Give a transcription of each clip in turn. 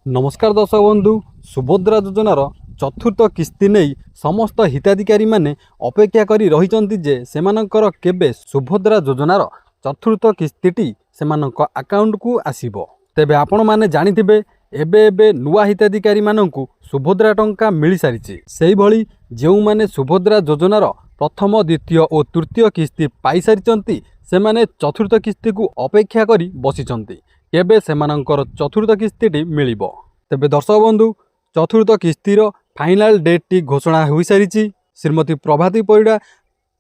नमस्कार दर्शक बंधु सुभद्रा योजनार चतुर्थ किस्ती नहीं समस्त हिताधिकारी माने अपेक्षा करी रहिचंती जे सेमानंकर केबे सुभद्रा योजनार चतुर्थ किस्तीटी सेमानंक अकाउंट को आसीबो। तेबे आपण माने जानिथिबे एबे एबे नुआ हिताधिकारी मानंकु सुभद्रा टंका मिली सारिछि। सेही भली जेउ माने सुभद्रा योजनार प्रथम द्वितीय और तृतीय किस्ती पाई सारिचंती सेमाने चतुर्थ किस्ती को अपेक्षा करी बसिचंती केबे सेमानंकर चतुर्थ किस्तीटी मिलिबो। तेबे दर्शक बंधु चतुर्थ किस्तीर फाइनाल डेट टी घोषणा हो सारी। श्रीमती प्रभाती परिडा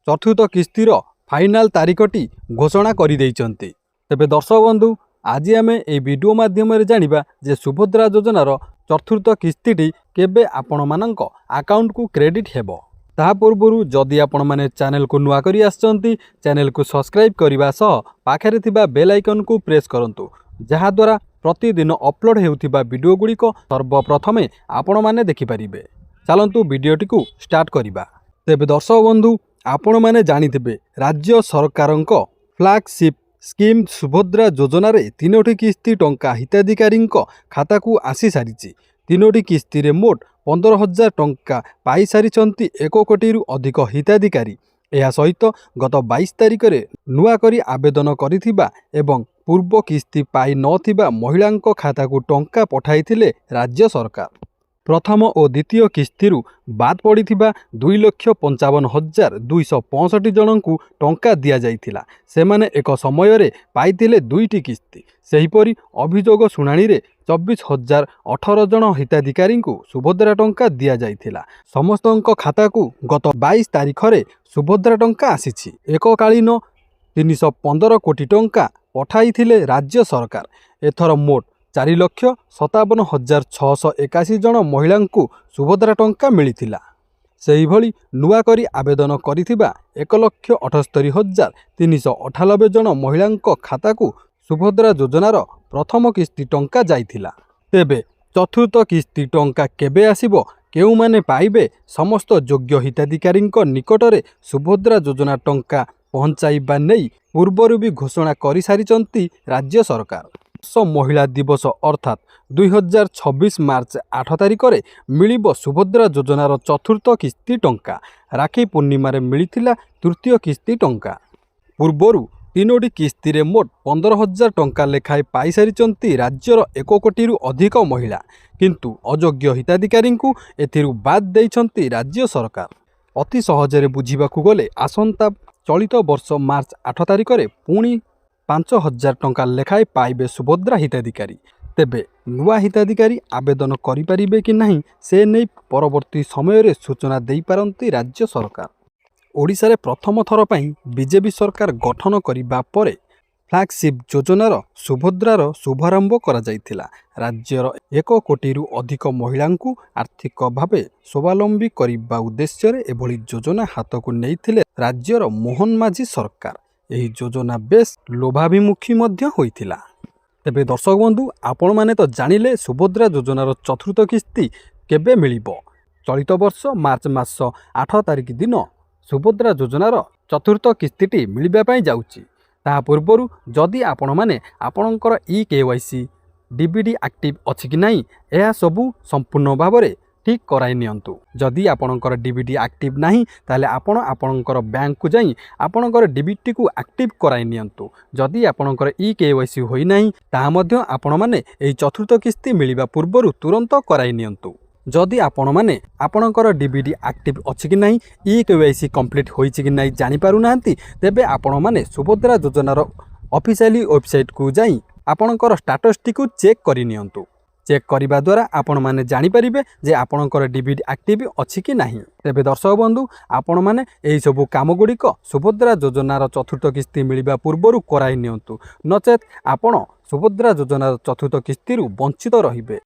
चतुर्थ किस्तीर फाइनाल तारीखटी घोषणा कर देइचंती। तेबे दर्शक बंधु आज आमे ए वीडियो माध्यम रे जानिबा जे सुभद्रा योजनार चतुर्थ किस्तीटी केबे आपण मानक अकाउंट को क्रेडिट हेबो। ता पूर्व जदि आपण माने चैनल को नुआ करी आछंती चैनल को सब्सक्राइब करबा सह पाखरे थिबा बेल आइकन को प्रेस करंतु जहा द्वारा प्रतिदिन अपलोड हेउथिबा वीडियो गुड़िक सर्वप्रथमे आपण माने देखि परिबे। चलंतु वीडियोटी को स्टार्ट करिबा। तेबे दर्शक बंधु आपण माने जानिथिबे राज्य सरकारक फ्लैगशिप स्कीम सुभद्रा योजना रे तीनोटी किस्ती टंका हिताधिकारी खाता को आसी सारिछि। तीनोटी किस्ती रे मोट 15,000 टंका पाई सारिछंती 1 कोटी अधिक हिताधिकारी। यह सहित गत 22 तारिख रे नुआ करी आवेदन करिथिबा एवं पूर्व किस्ती पाई नथिबा महिलांक खाता को टंका पठाइथिले राज्य सरकार। प्रथम और द्वितीय किस्ती बाद पड़िथिबा 2,55,265 जन को टंका दिया जाइथिला। सेमाने एक समय रे पाइथिले दुईटी किस्ती। सेहीपरि अभियोग शुणाणी रे 24,018 जन हिताधिकारी को सुभद्रा टंका दिया जाइथिला। समस्तंक खाता को गत 22 तारिख रे सुभद्रा टंका आसीछि। एककालीन 315 कोटी टंका पठाइथिले राज्य सरकार। एथर मोट 4,57,681 जन महिला को सुभद्रा टंका मिलिथिला। सेही भली नुआ करी आवेदन करिथिबा 1,78,398 जन महिला खाता को सुभद्रा योजनार प्रथम किस्ती टंका जाइथिला। तेबे चतुर्थ किस्ती टंका केबे आसीबो केउ माने पाइबे समस्त योग्य हिताधिकारी निकटरे सुभद्रा योजना टंका पहुंचाइबा नहीं पूर्वर भी घोषणा करि सारिचंती राज्य सरकार। महिला दिवस अर्थात 2026 मार्च 8 तारिख रे मिलिबो सुभद्रा योजनार चतुर्थ किस्ती टंका। राखी पूर्णिमा रे मिलिथिला तृतीय किस्ती टंका। पूर्वरु तीनोटी किस्ती रे मोट 15,000 टंका लेखाए पाई सारिचंती राज्यर 1 कोटी अधिक महिला। किंतु अयोग्य हिताधिकारी को एथिरु बाद देइछंती राज्य सरकार। अति सहजरे बुझिबाकू गले आसंता चलित वर्ष मार्च 8 तारिख रे पुणी 5,000 टंका लेखाए पाइबे सुभद्रा हिताधिकारी। तेबे नुआ हिताधिकारी आवेदन करिपारिबे कि नहीं से नहीं परवर्ती समय रे सूचना देई पारंती राज्य सरकार। ओडिशा रे प्रथम थर पई बीजेपी सरकार गठन करिबा परे फ्लैगशिप योजनार सुभद्रार शुभारंभ करा जाइथिला। राज्यर 1 कोटी अधिक महिला को आर्थिक भावे स्वावलंबी करने उद्देश्य एभली योजना हाथ को नैथिले राज्यर मोहन माझी सरकार। यही योजना बेस लोभाभिमुखी मध्य होइथिला। तेबे दर्शक बंधु आपण माने तो जानिले सुभद्रा योजनार चतुर्थ किस्ती केबे मिलिबो। चलित वर्ष मार्च मास 8 तारिख दिन सुभद्रा योजनार चतुर्थ किस्तीटी मिलिबा पई जाउची। ता पूर्वरु जदि आपण माने आपणकर KYC डीबीडी एक्टिव अछि कि नहीं यह सबू संपूर्ण भाव में ठीक कराई नियंतु। जदि आपणकर डीबीडी एक्टिव नहीं ताले आपण आपणकर बैंक को जाई आपणकर डीबीडी को एक्टिव कराई नियंतु। जदि आपणकर KYC होई नहीं ता मध्य आपण माने एई चतुर्थ किस्ती मिलिबा पूर्वरु तुरंत कराई नियंतु। जदि आपण माने आपणकर डीबीडी एक्टिव अछि कि नहीं KYC कंप्लीट होईछि कि नहीं जानि पारु नांती तेबे आपण माने सुभद्रा योजनार ऑफिशियली वेबसाइट को जाई आपणकर स्टेटस टी को चेक करि नियंतु। चेक करिबा द्वारा आपण माने जानि परिबे जे आपणकर डीबीडी एक्टिव अछि कि नहीं। तेबे दर्शक बंधु आपण माने एई सबु काम गुड़िक सुभद्रा योजनार चतुर्थ किस्ती मिलिबा पूर्वरु कराई नियंतु नचेत आपण सुभद्रा योजनार चतुर्थ किस्ती वंचित रहिबे।